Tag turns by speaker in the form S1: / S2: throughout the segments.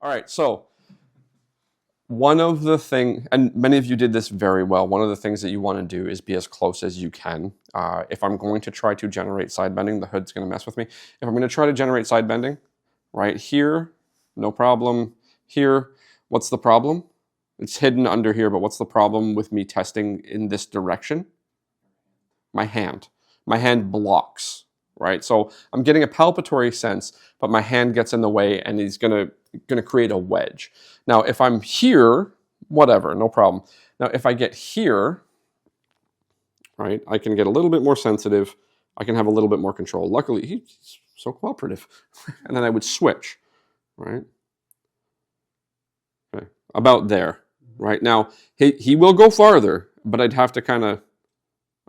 S1: All right, so one of the things, and many of you did this very well, one of the things that you want to do is be as close as you can. If I'm going to try to generate side bending, the hood's going to mess with me. If I'm going to try to generate side bending, right here, no problem. Here, what's the problem? It's hidden under here, but what's the problem with me testing in this direction? My hand. My hand blocks, right? So I'm getting a palpatory sense, but my hand gets in the way and he's gonna create a wedge. Now, if I'm here, whatever, no problem. Now, if I get here, right, I can get a little bit more sensitive. I can have a little bit more control. Luckily, he's so cooperative. And then I would switch, right? Okay, about there, right? Now, he will go farther, but I'd have to kind of,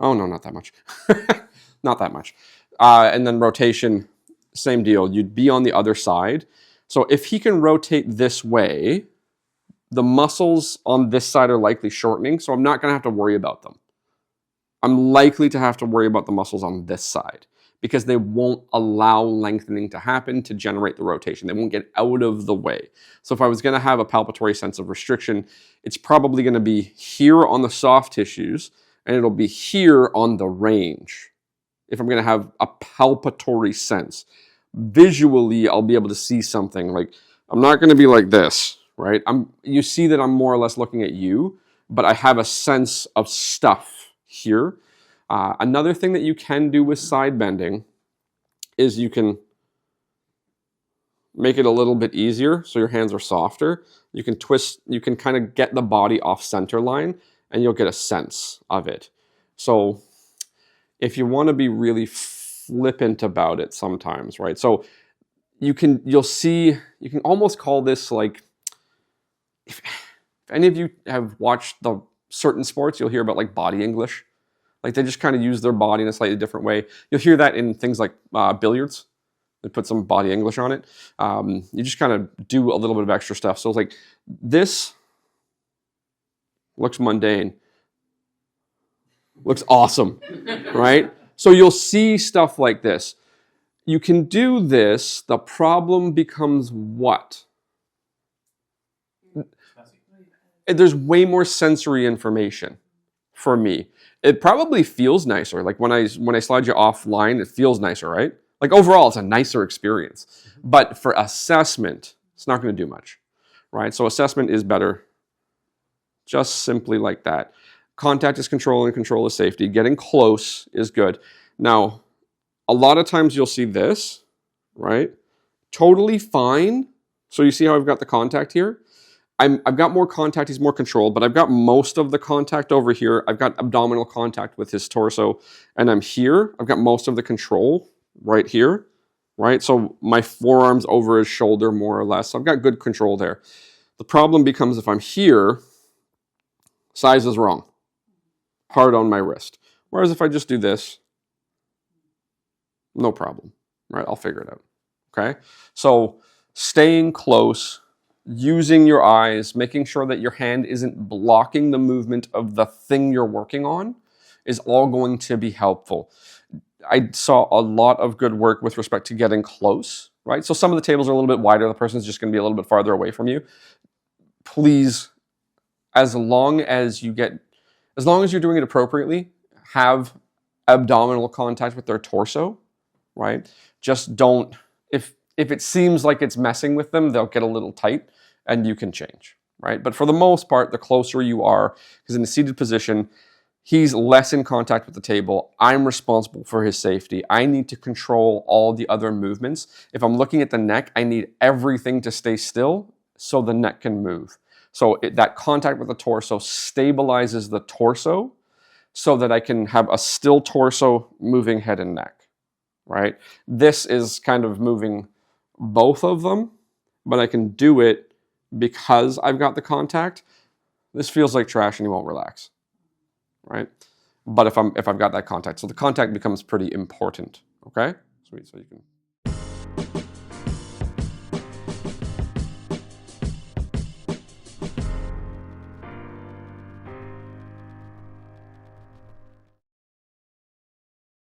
S1: oh no, not that much. Not that much. And then rotation, same deal. You'd be on the other side. So if he can rotate this way, the muscles on this side are likely shortening, so I'm not going to have to worry about them. I'm likely to have to worry about the muscles on this side because they won't allow lengthening to happen to generate the rotation. They won't get out of the way. So if I was going to have a palpatory sense of restriction, it's probably going to be here on the soft tissues, and it'll be here on the range. If I'm going to have a palpatory sense, visually, I'll be able to see something. Like, I'm not going to be like this, right? You see that I'm more or less looking at you, but I have a sense of stuff here. Another thing that you can do with side bending is you can make it a little bit easier so your hands are softer. You can twist, you can kind of get the body off center line and you'll get a sense of it. So if you want to be really flippant about it sometimes, right? So you'll see, you can almost call this like, if any of you have watched the certain sports, you'll hear about like body English. Like they just kind of use their body in a slightly different way. You'll hear that in things like billiards. They put some body English on it. You just kind of do a little bit of extra stuff. So it's like, this looks mundane. Looks awesome, right? So you'll see stuff like this. You can do this. The problem becomes what? There's way more sensory information for me. It probably feels nicer. Like when I slide you offline, it feels nicer, right? Like overall, it's a nicer experience. But for assessment, it's not going to do much, right? So assessment is better just simply like that. Contact is control and control is safety. Getting close is good. Now, a lot of times you'll see this, right? Totally fine. So you see how I've got the contact here? I've got more contact, he's more controlled, but I've got most of the contact over here. I've got abdominal contact with his torso, and I'm here. I've got most of the control right here, right? So my forearm's over his shoulder more or less. So I've got good control there. The problem becomes if I'm here, size is wrong. Hard on my wrist. Whereas if I just do this, no problem, right? I'll figure it out, okay? So staying close, using your eyes, making sure that your hand isn't blocking the movement of the thing you're working on is all going to be helpful. I saw a lot of good work with respect to getting close, right? So some of the tables are a little bit wider. The person's just going to be a little bit farther away from you. Please, as long as you're doing it appropriately, have abdominal contact with their torso, right? Just don't, if it seems like it's messing with them, they'll get a little tight and you can change, right? But for the most part, the closer you are, because in the seated position, he's less in contact with the table. I'm responsible for his safety. I need to control all the other movements. If I'm looking at the neck, I need everything to stay still so the neck can move. So that contact with the torso stabilizes the torso so that I can have a still torso moving head and neck, right? This is kind of moving both of them, but I can do it because I've got the contact. This feels like trash and you won't relax, right? But if I've got that contact, so the contact becomes pretty important, okay? Sweet, so you can